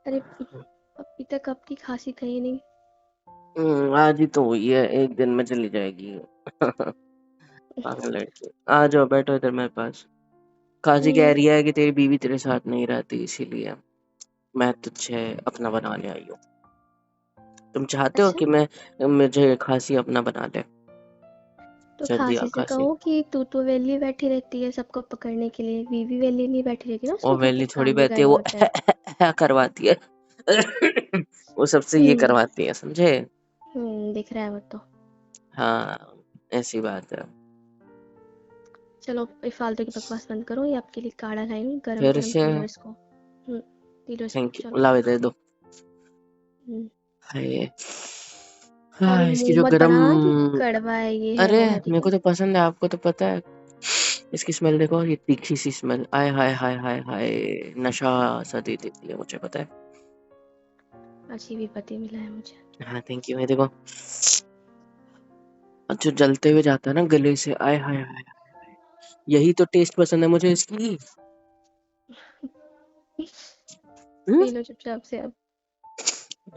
अरे अभी तक अपनी खांसी गई नहीं। आज ही तो हुई है, एक दिन में चली जाएगी। पागल लड़की, आ जाओ बैठो इधर मेरे पास। काजी कह रही है कि तेरी बीवी तेरे साथ नहीं रहती, इसीलिए मैं तुझे अपना बनाने आई हूँ। तुम चाहते हो अच्छा, कि मुझे खांसी अपना बना ले? तो सर्दी या खांसी से खांसी? कहो कि तू तो वेली बैठी रहती है सबको पकड़ने के लिए, बीवी वेली नहीं बैठी रहती ना, वो उसको भी वेली कुछ थोड़ी काम भी बहती है, करना वो होता है। करवाती है। वो सबसे ये करवाती है, समझे? दिख रहा है वो तो। हाँ, ऐसी बात है। चलो ये फालतू की बकवास बंद करो, ये आपके लिए काढ़ा लाई हूँ, गरम फिर गरम से पी लो इसको। पी लो इसको, थैंक यू, चलो। लावे दे दो। हम्म, हाय, और हाँ, इसकी मुंह जो मत गरम। बनाना कि कड़वा है, ये है अरे वो है, ठीक मेरे को है। तो पसंद है, आपको तो पता है। इसकी स्मेल देखो, ये तीखी सी स्मेल, आय हाय हाय हाय हाय। नशा सा दे देती है, मुझे पता है। अजीब ही पति मिला है मुझे। हाँ थैंक यू। ये देखो, जो जलते हुए जाता है ना गले से, आय हाय हाय। यही तो टेस्ट पसंद है मुझे इसकी। पी लो चुपचाप से अब।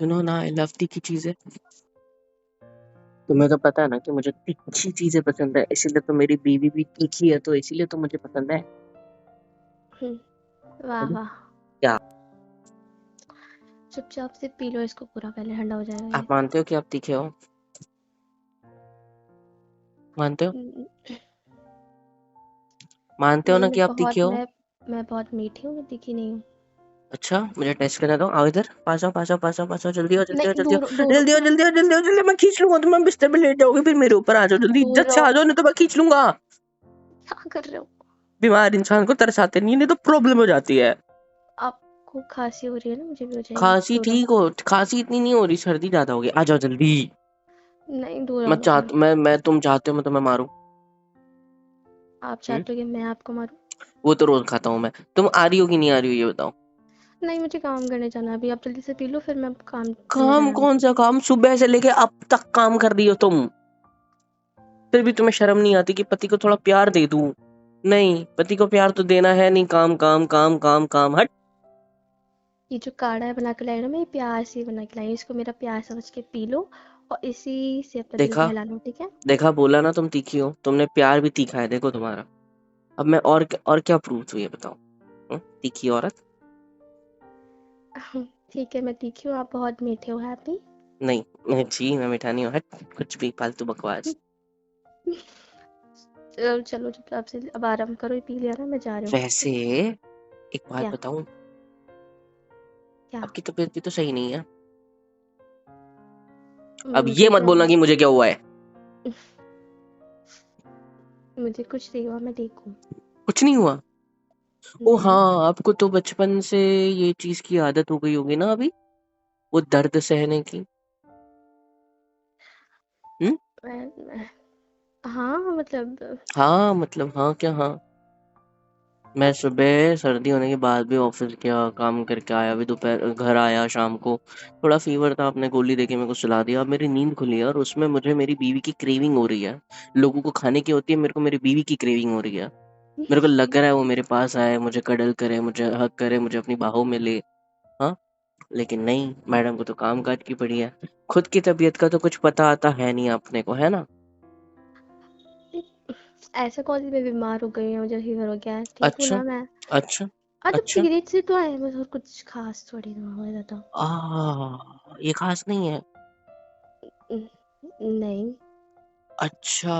यू नो ना, आई लव तीखी चीजें। तुम्हें तो पता है ना कि मुझे तीखी चीजें पसंद है, इसीलिए तो मेरी बीवी भी तीखी है, तो इसीलिए तो मुझे पसंद है। वाह बोलो, वाह। क्या चुपचाप से पी लो इसको पूरा, पहले ठंडा हो जाएगा ये। आप मानते हो कि आप तीखे हो? मानते हो? हम्म, मानते हो नहीं, ना कि आप तीखे हो? मैं बहुत मीठी हूँ, मैं तीखी नहीं हूँ। अच्छा, मुझे टेस्ट करना दो। आओ इधर, पास आओ पास आओ पास आओ पास आओ, जल्दी आओ जल्दी आओ नहीं, जल्दी आओ दूर दूर जल्दी आओ जल्दी आओ जल्दी आओ जल्दी आओ। मैं खींच लूंगा, तुम बिस्तर पे लेट जाओगे, फिर मेरे ऊपर आ जाओ, जल्दी दूर इज्जत से रहो। आ जाओ, नहीं तो मैं खींच लूंगा। क्या कर रहे हो? बीमार इंसान को तरस आते नहीं, नहीं तो प्रॉब्लम हो जाती है। आपको खांसी हो रही है ना, मुझे भी हो जाएगी, खांसी दूर रहो। ठीक हो, खांसी इतनी नहीं हो रही, सर्दी ज्यादा हो गई। आ जाओ जल्दी। नहीं, दूर रहो थोड़ा। मैं तुम चाहते हो मैं तुम्हें मारूं? आप हम्म? चाहते हो कि मैं आपको मारूं? वो तो रोज खाता हूँ मैं। तुम आ रही हो कि नहीं आ रही हो, ये बताओ। नहीं, मुझे काम करने जाना है अभी, आप जल्दी से पी लो, फिर मैं काम करने काम? जाना है कौन मुझे। सा काम? सुबह से लेके अब तक काम कर रही हो तुम, फिर भी तुम्हें शर्म नहीं आती कि पति को थोड़ा प्यार दे दूं? नहीं, पति को प्यार तो देना है नहीं, काम काम काम काम काम, हट। ये जो काढ़ा है बना के लाई ना, मैं ये प्यार से बना के लाई हूँ, इसको मेरा प्यार समझ के पी लो, और इसी से अपना दिल देखा, बहला लो, ठीक है। देखा, बोला ना तुम तीखी हो, तुमने प्यार भी तीखा है, देखो तुम्हारा। अब मैं और क्या प्रूफ हुई है बताओ? तीखी औरत। ठीक है, मैं तीखी हूँ, आप बहुत मीठे हो, हैप्पी। नहीं नहीं, जी मैं मीठा नहीं हूँ, हट, कुछ भी फालतू बकवास। चलो चलो चुपचाप से अब आराम करो, ये पी लिया ना, मैं जा रही हूँ। वैसे एक बात क्या? बताऊं, क्या? आपकी तबीयत भी तो सही नहीं है। अब ये मुझे मत क्या बोलना हुआ? कि मुझे क्या हुआ है। मुझे कुछ नहीं हुआ, मैं ठीक हूँ। कुछ नहीं हुआ? ओ नहीं। हाँ, आपको तो बचपन से ये चीज की आदत हो गई होगी ना अभी, वो दर्द सहने की। हम्म? हाँ मतलब। हाँ मतलब, हाँ क्या हाँ? मैं सुबह सर्दी होने के बाद भी ऑफिस गया, काम करके आया, भी दोपहर घर आया शाम को, थोड़ा फीवर था, आपने गोली देके मेरे को सुला दिया, अब मेरी नींद खुली है और उसमें मुझे मेरी बीवी की क्रेविंग हो रही है। लोगों को खाने की होती है, मेरे को मेरी बीवी की क्रेविंग हो रही है। मेरे को लग रहा है वो मेरे पास आए, मुझे कडल करे, मुझे हक करे, मुझे अपनी बाहों में ले। हाँ, लेकिन नहीं, मैडम को तो काम काज की पड़ी है। खुद की तबीयत का तो कुछ पता आता है नहीं आपने को, है ना? ऐसा कौन सी मैं बीमार हो गई हूँ, मुझे फीवर हो गया है, ठीक हूँ अच्छा ना मैं। अच्छा तो अच्छा। पीरियड से तो आए बस, और कुछ खास थोड़ी ना हो जाता। ये खास नहीं है? नहीं। अच्छा,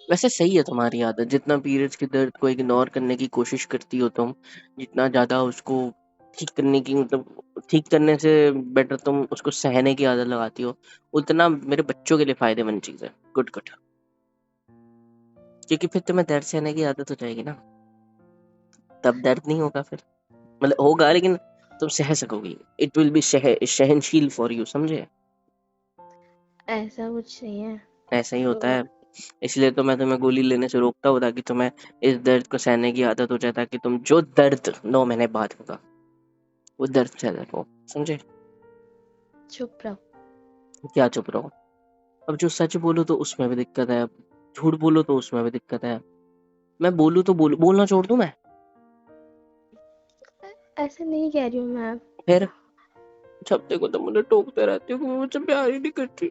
वैसे सही है तुम्हारी आदत, जितना पीरियड्स के दर्द को इग्नोर करने की कोशिश करती हो तुम, जितना ज्यादा उसको ठीक करने की, मतलब ठीक करने से बेटर तुम उसको सहने की आदत लगाती हो, उतना मेरे बच्चों के लिए फायदेमंद चीज है। Good good. क्योंकि फिर तुम्हें दर्द सहने की आदत हो जाएगी ना, तब दर्द नहीं होगा फिर, मतलब होगा लेकिन तुम सह सकोगी। इट विल बी सहनशील फॉर यू, समझे? ऐसा कुछ नहीं है। ऐसा ही होता है। तो इसलिए तो मैं तुम्हें गोली लेने से रोकता हूँ, ताकि तुम्हें इस दर्द को सहने की आदत हो जाए, ताकि तुम जो दर्द 9 महीने बाद होगा वो दर्द सह सको, समझे? चुप रहो। क्या चुप रहो? अब जो सच बोलो तो उसमें भी दिक्कत है, झूठ बोलो तो उसमें भी दिक्कत है। मैं बोलूँ तो बोलना छोड़ दूं मैं? ऐसे नहीं कह रही हूँ मैं। फिर जब देखो तो मुझे टोकते रहती हो कि मुझे प्यार ही नहीं करती।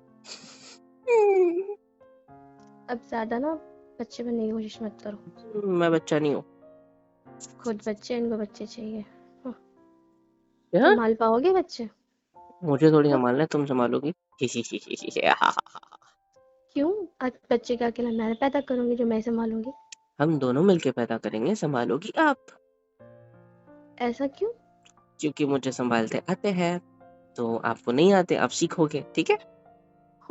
अब ज्यादा ना बच्चे बनने की कोशिश मत करो। मैं बच्चा नहीं हूँ। खुद बच्चे, इनको बच्चे चाहिए। हाँ, क्या? संभाल पाओगे बच्चे? मुझे थोड़ी हाँ, संभालना है, तुम संभालोगी। क्यों? आज बच्चे का अकेला मैं पैदा करूंगी जो मैं संभालूंगी? हम दोनों मिलके पैदा करेंगे, संभालोगी आप। ऐसा क्यों? क्योंकि मुझे संभालते आते हैं, तो आपको नहीं आते, आप सीखोगे, ठीक है।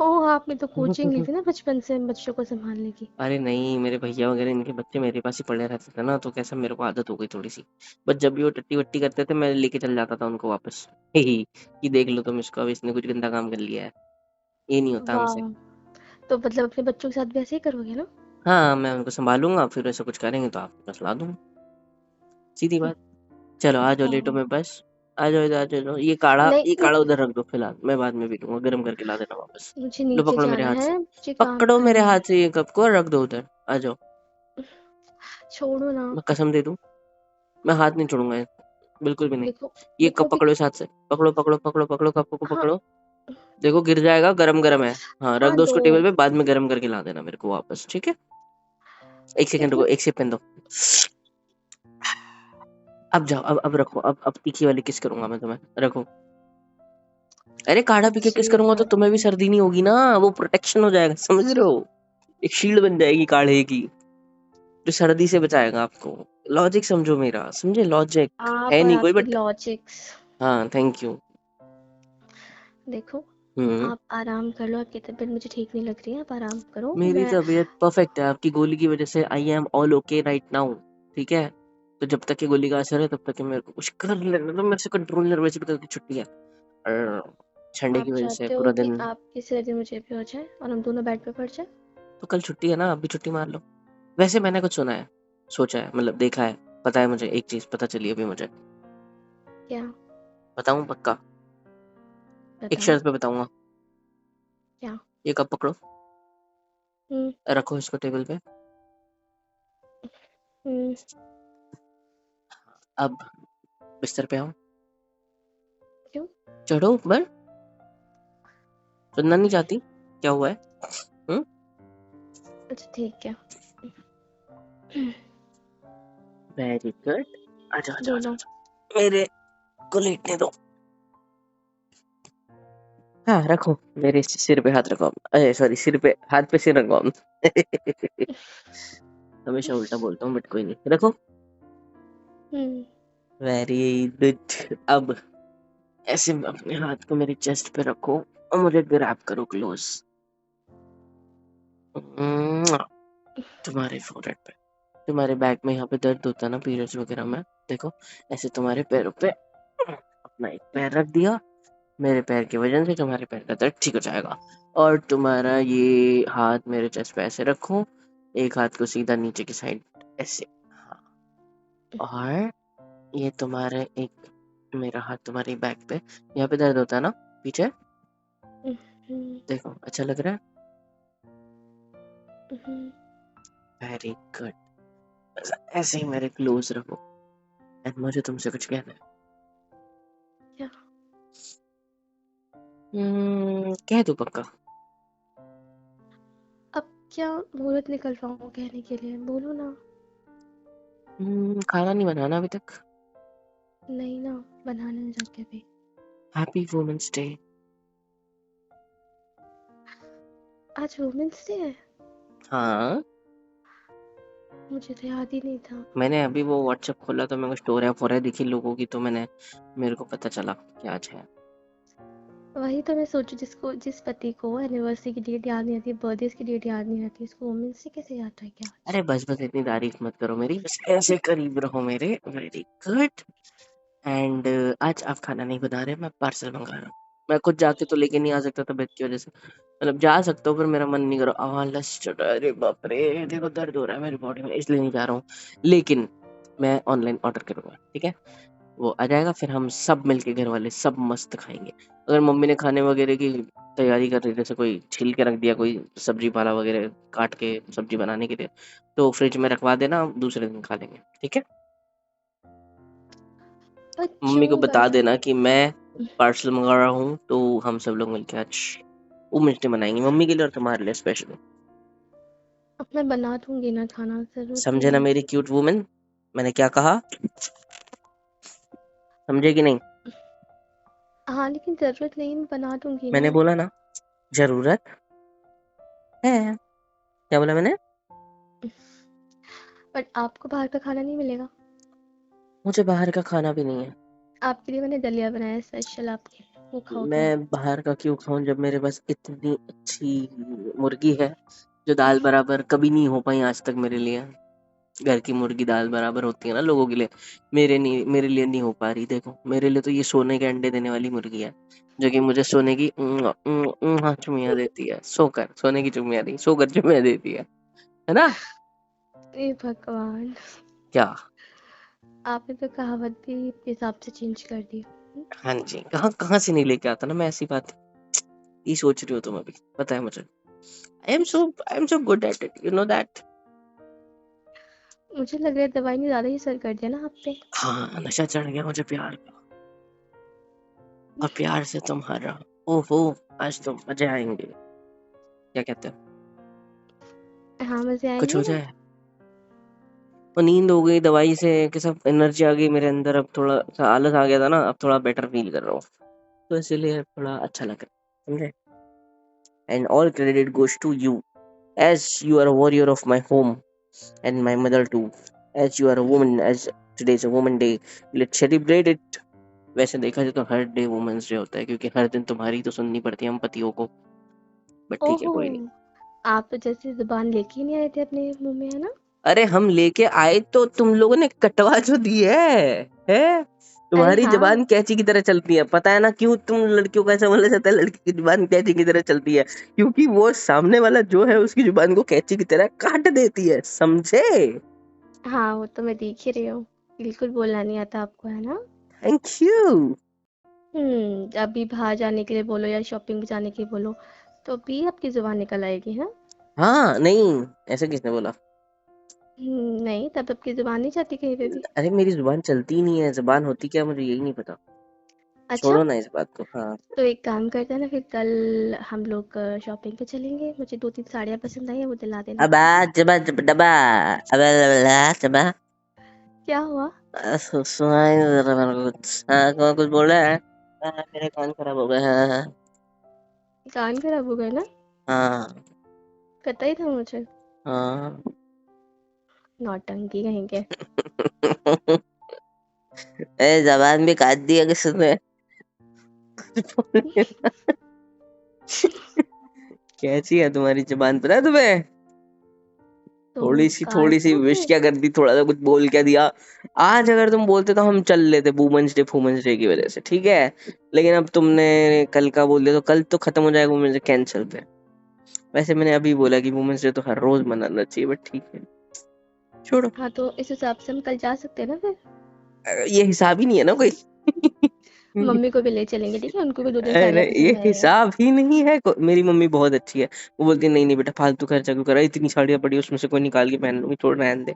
हो, आपने तो कोचिंग ली थी ना बचपन से बच्चों को संभालने की। अरे नहीं, मेरे भैया वगैरह इनके बच्चे मेरे पास ही पड़े रहते थे ना, तो कैसा मेरे को आदत हो गई थोड़ी सी। बस जब भी वो टट्टी वट्टी करते थे मैं लेके चल जाता था उनको वापस। कि देख लो तुम इसको, अब इसने कुछ गंदा काम कर लिया है। ये नहीं होता हमसे। वाह, तो मतलब अपने बच्चों के साथ भी ऐसे ही करोगे ना? हाँ, मैं उनको संभालूंगा, फिर ऐसा कुछ करेंगे तो आपको बस ला दूंगा, सीधी बात। चलो आ जाओ, लेटो हाँ, मेरे पास। आ जाओ इधर, आ जाओ। ये नहीं, काढ़ा उधर रख दो फिलहाल, मैं बाद में पी लूंगा, गर्म करके ला देना वापस। मुझे लो नीचे पकड़ो मेरे जाना हाथ से, है, मुझे काम पकड़ो मेरे करना है। हाथ से ये कप को और रख दो उधर। आ जाओ। छोड़ो ना। मैं कसम दे दूं, मैं हाथ नहीं छोड़ूंगा, बिल्कुल भी नहीं। देखो, ये देखो कप अभी। पकड़ो इस हाथ से, पकड़ो पकड़ो पकड़ो पकड़ो, कप को हाँ, पकड़ो। देखो गिर जाएगा, गरम गरम है। हाँ, रख हाँ दो दो। उसको टेबल पे, बाद में गरम करके ला देना मेरे को वापस, ठीक है। एक सेकंड इतना। रुको, एक सेकंड दो। अब जाओ, अब रखो, अब तीखी वाली किस करूंगा मैं तुम्हें, रखो। अरे काढ़ा पी के किस अच्छी करूंगा तो बात। तुम्हें भी सर्दी नहीं होगी ना, वो प्रोटेक्शन हो जाएगा, समझ रहे हो। एक शील्ड बन जाएगी काढ़े की, जो सर्दी से बचाएगा आपको। लॉजिक समझो मेरा, समझे, लॉजिक आप है और नहीं कोई आपके बट। लॉजिक्स। हाँ, थैंक यू। देखो, हम्म। आप आराम कर लो, आपकी तबीयत मुझे ठीक नहीं लग रही है, आप आराम करो। मेरी मैं तबीयत परफेक्ट है, आपकी गोली की वजह से I am all okay right now, ठीक है। तो जब तक ये गोली का असर है तब तक ये मेरे को कुछ कर लेना, तो मेरे से कंट्रोल नहीं, वैसे भी कल की छुट्टी है और ठंडे की आप वजह से चाहते हो पूरा कि दिन। आपकी सर्दी मुझे भी हो जाए और हम दोनों बेड पे पड़ जाए? तो कल छुट्टी है ना, आप भी छुट्टी मार लो। वैसे मैंने कुछ सुना है, सोचा है, मतलब देखा है, पता है मुझे, एक चीज पता चली अभी मुझे। क्या? बताऊं पक्का? एक बताओ। शर्त पे बताऊंगा। क्या? ये कप पकड़ो, हम्म। रखो इसको टेबल पे। हम्म। अब बिस्तर पे आओ, क्यों? चढ़ो ऊपर। सुनना नहीं चाहती? क्या हुआ है? हम्म। अच्छा ठीक है। Very good. आजा आजा आजा बोलो। आजा। मेरे को लेटने दो। हाँ रखो, मेरे सिर पे हाथ रखो, अरे सॉरी, सिर पे हाथ पे सिर रखो। हमेशा उल्टा बोलता हूँ बट कोई नहीं, रखो। हम्म। Very good. अब ऐसे अपने हाथ को मेरी चेस्ट पे रखो और मुझे ग्रैब करो क्लोज, तुम्हारे फोrehead पे। तुम्हारे बैक में यहाँ पे दर्द होता है ना पीरियड्स वगैरह में, देखो ऐसे तुम्हारे पैरों पे अपना एक पैर रख दिया, मेरे पैर की वजह से तुम्हारे पैर का दर्द ठीक हो जाएगा। और तुम्हारा ये हाथ मेरे चेस्ट पे ऐसे रखो, एक हाथ को सीधा नीचे की साइड ऐसे। हाँ। और ये तुम्हारे एक, मेरा हाथ तुम्हारी बैक पे, यहाँ पे दर्द होता है ना पीछे, हम्म। देखो अच्छा लग रहा है। हम्म। Very good. ऐसे ही मेरे क्लोज रखो, एंड मुझे तुमसे कुछ कहना है। क्या? कह दो पक्का। अब क्या मुहूर्त निकल रहा हूँ कहने के लिए, बोलो ना। खाना नहीं बनाना अभी तक? नहीं ना, बनाने जाके भी। Happy women's day. आज वुमेन्स डे है? हाँ, मुझे तो याद ही नहीं था। मैंने अभी वो व्हाट्सएप खोला तो मेरे को स्टोरी फोरे दिखी लोगों की, तो मेरे को पता चला कि आज है। वही तो मैं सोचू, जिस पति को एनिवर्सरी की डेट याद नहीं रहती, बर्थडे की डेट याद नहीं रहती, उसको वुमेन्स डे कैसे याद रह गया आज? अरे बस बस इतनी तारीफ मत करो मेरी, बस ऐसे करीब रहो मेरे। Very good. एंड आज आप खाना नहीं बना रहे, मैं पार्सल मंगा रहा हूँ। मैं खुद जाके तो लेके नहीं आ सकता तबीयत की वजह से, मतलब जा सकता हूँ पर मेरा मन नहीं कर रहा, आलस चढ़ रहा है, अरे बाप रे देखो दर्द हो रहा है मेरी बॉडी में, इसलिए नहीं जा रहा हूँ। लेकिन मैं ऑनलाइन ऑर्डर करूंगा, ठीक है। वो आ जाएगा, फिर हम सब मिलके घर वाले सब मस्त खाएंगे। अगर मम्मी ने खाने वगैरह की तैयारी कर रही, जैसे कोई छील के रख दिया, कोई सब्जी पाला वगैरह काट के सब्जी बनाने के लिए, तो फ्रिज में रखवा देना, हम दूसरे दिन खा लेंगे, ठीक है। मम्मी को बच्चों का बता क्या? देना कि मैं पार्सल मंगा रहा हूँ, तो हम सब लोग मिलके आज वुमेन्स डे मनाएंगे, मम्मी के लिए और तुम्हारे लिए स्पेशल। अब मैं बना दूंगी ना खाना, जरूरत समझे नहीं ना है। मेरी क्यूट वुमेन, मैंने क्या कहा, समझे कि नहीं? हाँ लेकिन जरूरत नहीं, मैं बना दूंगी मैंने ना। बोला ना, जरूरत है, क्या बोला मैंने? बट आपको बाहर का खाना नहीं मिलेगा। मुझे बाहर का खाना भी नहीं है। आपके लिए मैंने दलिया बनाया है स्पेशल, आपके लिए, वो खाओगे आप। मैं बाहर का क्यों खाऊं जब मेरे पास इतनी अच्छी मुर्गी है, जो दाल बराबर कभी नहीं हो पाई आज तक मेरे लिए। घर की मुर्गी दाल बराबर होती है ना लोगों के लिए, मेरे लिए नहीं हो पा रही। देखो मेरे लिए तो ये सोने के अंडे देने वाली मुर्गी है, जो कि मुझे सोने की हाँ चुमिया देती है, सोकर सोने की चुमिया नहीं, सोकर चुमिया देती है ना? ए भगवान, क्या? आपने तो कहावत भी अपने हिसाब से चेंज कर दी। हाँ जी, कहाँ कहाँ से नहीं लेके आता ना मैं ऐसी बात। ये सोच रही हो तुम अभी, पता है मुझे। I am so good at it, you know that. मुझे लग रहा है दवाई ने ज्यादा ही असर कर दिया ना आप पे। हाँ, नशा चढ़ गया मुझे प्यार का, और प्यार से तुम्हारा। ओहो, आज तो मजे आएंगे, क्या कहते हो? हाँ मजे कुछ आएंगे हो ना। जाए। और नींद हो गई दवाई से कि सब एनर्जी आ गई मेरे अंदर, अब थोड़ा सा आलस आ गया था ना, अब थोड़ा बेटर फील कर रहा हूँ, तो इसीलिए थोड़ा अच्छा लग रहा है, समझे? And all credit goes to you, as you are a warrior of my home and my mother too, as you are a woman, as today is a woman day, let's celebrate it। वैसे देखा जाए तो हर day women's day होता है, क्योंकि हर दिन तुम्हारी तो सुननी पड़ती है हम पतियों को, बट ठीक है ओहो, कोई नहीं। आप तो जैसे जुबान लेके ही नहीं आए थे अपने मुंह में, है ना। अरे हम लेके आए तो तुम लोगों ने कटवा जो दी है? अरे तुम्हारी हाँ। जबान कैंची की तरह चलती है, पता है ना क्यों तुम लड़कियों को ऐसा बोला जाता है, लड़की की जुबान कैंची की तरह चलती है? क्योंकि वो सामने वाला जो है उसकी जुबान को कैंची की तरह काट देती है, समझे? हाँ वो तो मैं देख ही रही हूँ, बिल्कुल बोलना नहीं आता आपको, है ना। Thank you. अभी बाहर जाने के लिए बोलो या शॉपिंग जाने के लिए बोलो, तो भी आपकी जुबान निकल आएगी, है। हाँ नहीं, ऐसे किसने बोला? नहीं, तब आपकी जुबान नहीं जाती कहीं पे भी। अरे मेरी जुबान चलती ही नहीं है, जुबान होती क्या मुझे यही नहीं पता। अच्छा, छोड़ो ना इस बात को, हाँ। तो एक काम करते हैं ना, फिर कल हम लोग शॉपिंग पे चलेंगे, मुझे 2-3 साड़ियाँ पसंद आई है, वो दिला देना, अबा, ठीक है। जबा डबा, अबा जबा, क्या हुआ? सुनाई नहीं दे रहा मेरे को कुछ, हाँ कुछ बोल रहा है। मेरे कान खराब हो गए हैं। कान खराब हो गए ना? हाँ पता ही था मुझे। हाँ। नौटंकी कहीं के। ए जबान भी काट दिया किसने? कैसी है तुम्हारी जबान, पता है तुम्हें? तो थोड़ी काट सी दो विश फिर। क्या कर दी, थोड़ा सा कुछ बोल क्या दिया। आज अगर तुम बोलते तो हम चल लेते वुमेन्स डे की वजह से, ठीक है। लेकिन अब तुमने कल का बोल दिया, तो कल तो खत्म हो जाएगा वुमेन्स डे, कैंसिल पे। वैसे मैंने अभी बोला कि वुमेन्स डे तो हर रोज मनाना चाहिए, बट ठीक है, छोड़ो। हाँ तो इस हिसाब से हम कल जा सकते हैं ना फिर। ये हिसाब ही नहीं है ना कोई। मम्मी को भी ले चलेंगे, ठीक है, उनको भी 2-3 अरे साड़ियाँ ये पसंद आई है। हिसाब ही नहीं है मेरी मम्मी बहुत अच्छी है, वो बोलती है नहीं नहीं बेटा फालतू खर्चा क्यों करा, इतनी साड़ियाँ पड़ी उसमें से कोई निकाल के पहन लूंगी, छोड़ रहने दे।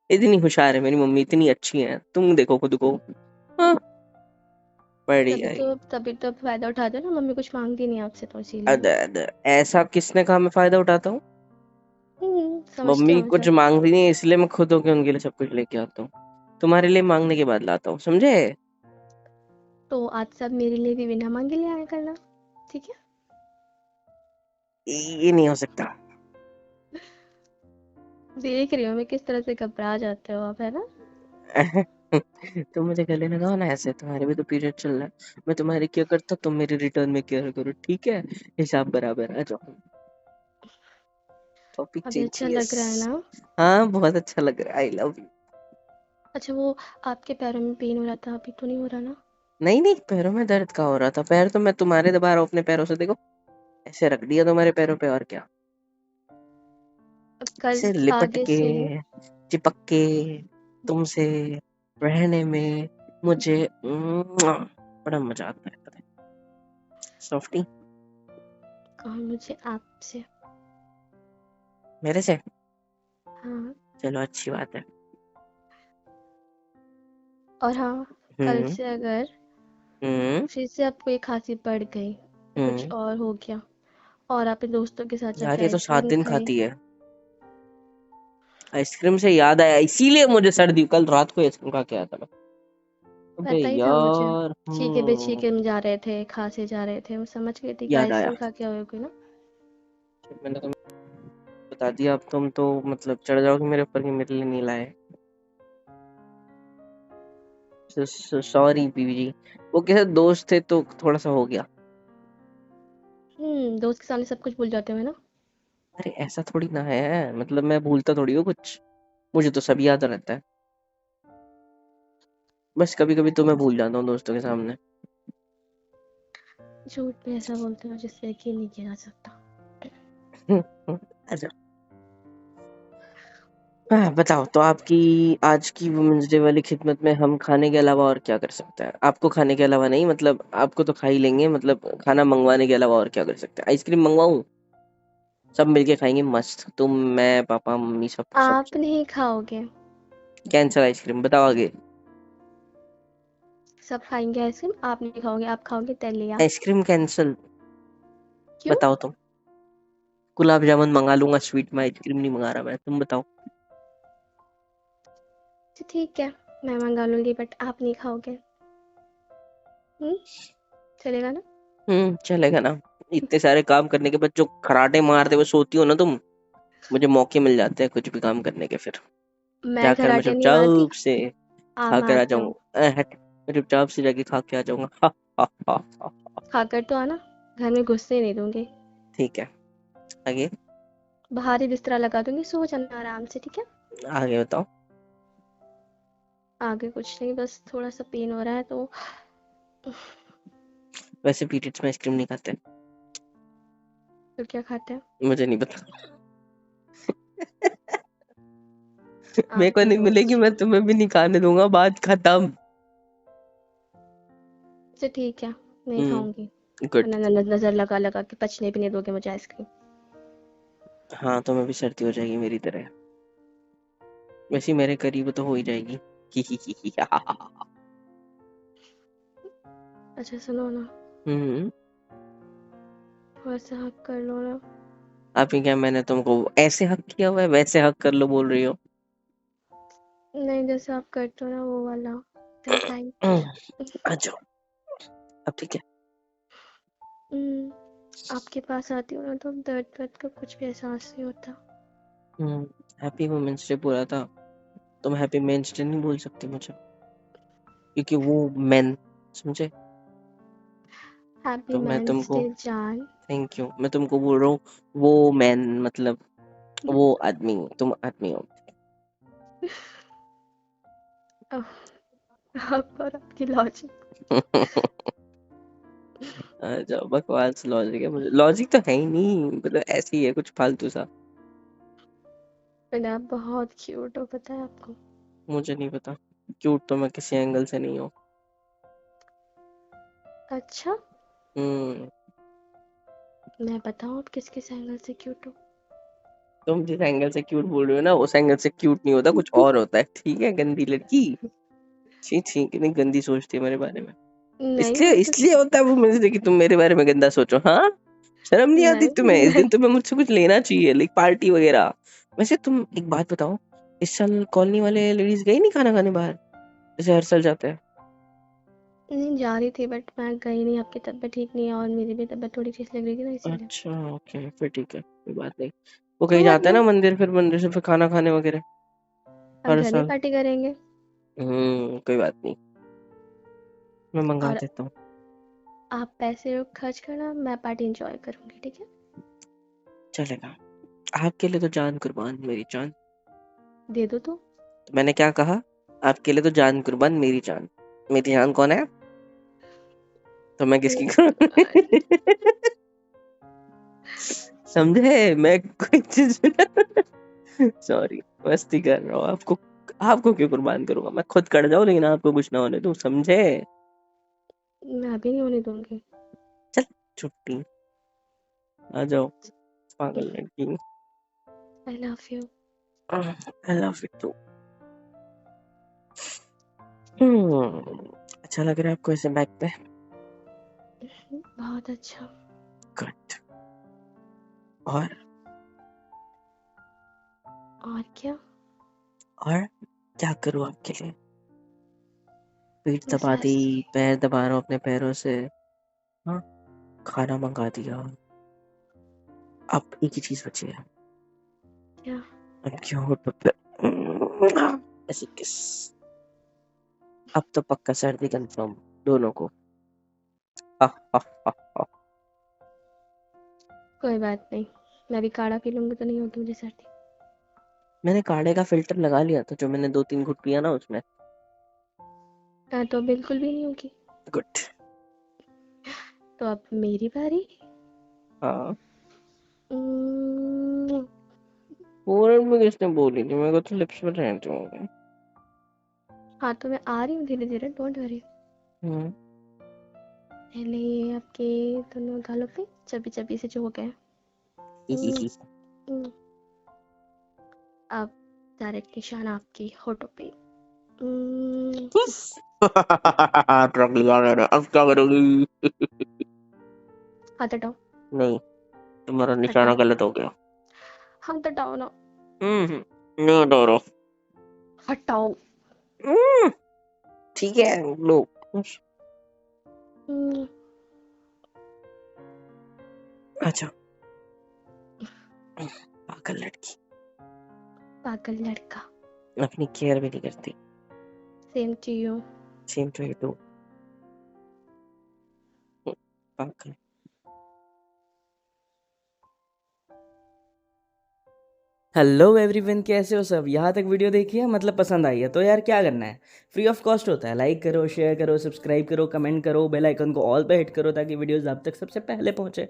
इतनी होशियार है मेरी मम्मी, इतनी अच्छी है, तुम देखो खुद को। हाँ, तभी बढ़िया ही। तो तभी तो फायदा उठाते हो ना, मम्मी कुछ मांगती नहीं आपसे तो इसीलिए। ऐसा किसने कहा मैं फायदा उठाता हूँ? समझते मम्मी हो कुछ मुझे। मांगती नहीं है, इसलिए मैं खुद होके उनके लिए सब कुछ लेके आता हूँ, तुम्हारे लिए मांगने के बाद लाता हूँ, समझे? तो आज सब मेरे लिए भी बिना मांगे ले आया करना, ठीक है। ये नहीं हो सकता। देख रही हूँ मैं किस तरह से घबरा जाते हो आप, है ना। तुम मुझे गले लगाओ ना ऐसे, तुम्हारे भी तो पीरियड चल रहा है, मैं तुम्हारी केयर करता तुम मेरी रिटर्न में केयर करो, ठीक है? हिसाब बराबर आ जाओ। टॉपिक अभी अच्छा चेंजियस। लग रहा है ना। हाँ बहुत अच्छा लग रहा है, आई लव यू। अच्छा, वो आपके पैरों में पेन हो रहा था, अभी तो नहीं हो रहा ना। नहीं नहीं, पैरों में दर्द का हो रहा था, पैर तो मैं तुम्हारे दबा रहा हूँ अपने पैरों से, देखो ऐसे रख दिया तुम्हारे पैरों पे, और क्या। अब कल ऐसे लिपट आगे के, से। चिपक के, तुमसे रहने में मुझे बड़ा मजा आता है, पता है सॉफ्टी? और मुझे आपसे। मेरे से? हाँ। चलो अच्छी बात है। और हाँ, कल हम्म। से अगर हम्म। फिर से आपको ये खांसी बढ़ गई या कुछ हम्म। और हो गया और आप अपने दोस्तों के साथ यार जाके ये तो 7 दिन खाई, खाती है। आइसक्रीम से याद आया, इसीलिए मुझे सर्दी, कल रात को आइसक्रीम खा के आया था मैं। अबे पता ही था मुझे। यार। छीके पे छीके में जा रहे थे, खांसे जा रहे थे, मैं समझ गई थी कि याद आया। आइसक्रीम खा के आओगे ना। मैंने तो बता दिया, अब तुम तो मतलब चढ़ जाओगे मेरे ऊपर कि मेरे लिए नहीं लाए। सॉरी बीवी जी। वो कैसे दोस्त थे तो थोड़ा सा हो गया। दोस्त के सामने सब कुछ भूल जाते हो ना। अरे ऐसा थोड़ी ना है, मतलब मैं भूलता थोड़ी हूँ कुछ, मुझे तो सब याद रहता है। बस कभी कभी तो मैं भूल जाता हूँ दोस्तों के सामने। झूठ में ऐसा बोलते हो जिससे यकीन नहीं किया जा सकता। अच्छा। हाँ बताओ तो, आपकी आज की वुमेन्स डे वाली खिदमत में हम खाने के अलावा और क्या कर सकते हैं? आपको खाने के अलावा नहीं, मतलब आपको तो खा ही लेंगे, मतलब खाना मंगवाने के अलावा और क्या कर सकते हैं? आइसक्रीम मंगवाऊं? सब मिलके खाएंगे मस्त, तुम मैं पापा मम्मी सब सब। आप नहीं खाओगे। कैंसल आइसक्रीम, बताओ आगे। सब खाएंगे आइसक्रीम, आप नहीं खाओगे, आप खाओगे दलिया। Ice cream cancel. क्यों? बताओ तुम। गुलाब जामुन मंगा लूंगा स्वीट में, आइसक्रीम नहीं मंगा रहा मैं, तुम बताओ। तो ठीक है, मैं मंगा लूंगी बट आप नहीं खाओगे। हम्म चलेगा ना। चलेगा ना। इतने सारे काम करने के बाद जो खराटे मारते हुए सोती हो ना तुम, मुझे मौके मिल जाते हैं कुछ भी काम करने के, फिर मैं जाकर मैं कराटे नहीं मारती, चुपचाप से आप खा कर आ मारते हो। जाऊंगा। हट। मैं चुपचाप से जाके खा के आ जाऊंगा। हा, हा, हा, हा। खाकर तो आना, घर में घुसने नहीं दूंगी। ठीक है। आगे। बाहर ही बिस्तरा लगा दूंगी, सो जाना आराम से, ठीक है। आगे बताओ। आगे कुछ नहीं, बस थोड़ा सा पेन हो रहा है तो। वैसे पीरियड्स में आइसक्रीम नहीं खाते। तो क्या खाते हैं? मुझे नहीं पता। मेरे को आपके नहीं मिलेगी, दोस्त। मैं तुम्हें भी नहीं खाने दूंगा, बात खत्म। अच्छा ठीक है, नहीं हम्म। खाऊंगी। गुड। वरना नजर लगा लगा के पचने भी नहीं दोगे मुझे आइसक्रीम। हाँ तुम्हें भी सर्दी हो जाएगी मेरी तरह। वैसे मेरे करीब तो हो ही जाएगी। ही ही ही, हा, हा, हा। अच्छा सुनो ना, हम्म। थोड़ा सा हक कर लो ना। अभी क्या मैंने तुमको ऐसे हक किया हुआ है, वैसे हक कर लो बोल रही हो? नहीं, जैसे आप करते हो ना वो वाला, दैट टाइप। आ जाओ। अब ठीक है। आपके पास आती हूँ ना तो दर्द दर्द का कुछ भी एहसास नहीं होता। हम्म। हैप्पी वुमेन्स डे बोला था, तुम हैप्पी मेंस डे नहीं बोल सकती मुझे, क्योंकि वो मेन, समझे? हैप्पी तो मैं मेंस तुमको, डे जान। थैंक यू, मैं तुमको बोल रहा हूँ वो मैन, मतलब वो आदमी, तुम आदमी हो। अह, आप और आपकी लॉजिक। आ जाओ, बकवास लॉजिक है, मुझे लॉजिक तो है ही नहीं, मतलब ऐसे ही है कुछ फालतू सा। मैंने आप बहुत क्यूट हो, पता है आपको। मुझे नहीं पता, क्यूट तो मैं किसी एंगल से नहीं हूँ। अच्छा, हम्म। मैं बताऊँ आप किस किस एंगल से क्यूट हो। तुम जिस एंगल से क्यूट बोल रहे हो ना, उस एंगल से क्यूट नहीं होता, कुछ और होता है, ठीक है गंदी लड़की। छी छी, कितनी गंदी सोचती है मेरे बारे में। नहीं इसलिए मैं तो इसलिए होता है वो मुझे कि तुम मेरे बारे में गंदा सोचो, हाँ? शर्म नहीं आती नहीं तुम्हें? इस दिन नहीं। तुम्हें मुझसे कुछ लेना चाहिए, लाइक पार्टी वगैरह। वैसे तुम एक बात बताओ, इस साल कॉलोनी वाले लेडीज गई नहीं खाना खाने बाहर, जैसे हर साल जाते हैं? नहीं जा रही थी बट मैं गई नहीं, आपकी तबीयत ठीक नहीं है और मेरी भी तबीयत थोड़ी ठीक लग रही थी ना, इसीलिए। अच्छा ओके, फिर ठीक है, कोई बात नहीं। वो कोई कहीं बात जाता है ना नहीं, मंदिर, फिर मंदिर से फिर खाना खाने वगैरह अब हर घर में साल। पार्टी करेंगे। कोई बात नहीं, मैं मंगा और देता हूँ। आप पैसे खर्च करना, मैं पार्टी एंजॉय करूंगी, ठीक है। चलेगा। आपके लिए तो जान कुर्बान मेरी जान। दे दो तो। तो मैंने क्या कहा? आपके लिए तो जान कुर्बान मेरी जान। मेरी जान कौन है? तो मैं किसकी समझे? मैं कोई चीज सॉरी, मस्ती कर रहा हूँ। आपको आपको क्यों कुर्बान करूंगा? मैं खुद कट जाऊं लेकिन आपको कुछ ना होने दूं, समझे? मैं अभी नहीं होने दूंगी। चल छुट्टी, आ जाओ पागल लड़की। I love you. I love you too. Hmm. अच्छा लग रहा है आपको ऐसे बैक पे? बहुत अच्छा। गुड। और क्या? और क्या करूँ आपके लिए? पीठ दबा मसाज। दी, पैर दबा रहा हूँ अपने पैरों से। हाँ, खाना मंगा दिया। अब एक ही चीज बची है, क्या? उनके होठ पे ऐसे किस। अब तो पक्का सर्दी कंफर्म दोनों को। हा, हा, हा, हा। कोई बात नहीं, मैं भी काढ़ा पी लूंगी तो नहीं होगी मुझे सर्दी। मैंने काढ़े का फिल्टर लगा लिया था, जो मैंने 2-3 घुट पिया ना उसमें। तो बिल्कुल भी नहीं होगी। गुड। तो अब मेरी बारी। हाँ, उम्म, फोrehead में किसने बोली थी? मेरे को तो लिप्स में रहते होंगे। हाँ तो मैं आ रही हूँ धीरे धीरे, डोंट वरी। हम्म। पहले आपके दोनों गालों पे चबी चबी से जो हो गए। उम्म, उम्म, अब डायरेक्ट निशान आपके होठों पे। उम्म, ट्रक लिया मैंने, अब क्या करोगी? हाथ हटाओ। नहीं, तुम्हारा निशाना हटाओ, गलत हो गया। हाथ हटाओ ना। नहीं हटा रहा। हटाओ। हम्म, ठीक है लो। उम्म, अच्छा, पागल लड़की, पागल लड़का। अपनी केयर भी नहीं करती। Same to you. Same to you too. पागल। हेलो एवरीवन, कैसे हो सब? यहाँ तक वीडियो देखी है, मतलब पसंद आई है तो यार क्या करना है, फ्री ऑफ कॉस्ट होता है। लाइक करो, शेयर करो, सब्सक्राइब करो, कमेंट करो, बेल आइकन को ऑल पे हिट करो ताकि वीडियोस आप तक सबसे पहले पहुँचे।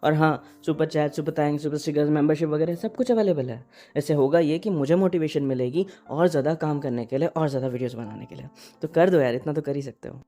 और हाँ, super chat, super thanks, super stickers, membership वगैरह सब कुछ अवेलेबल है। ऐसे होगा ये कि मुझे मोटिवेशन मिलेगी और ज़्यादा काम करने के लिए और ज़्यादा वीडियोज़ बनाने के लिए। तो कर दो यार, इतना तो कर ही सकते हो।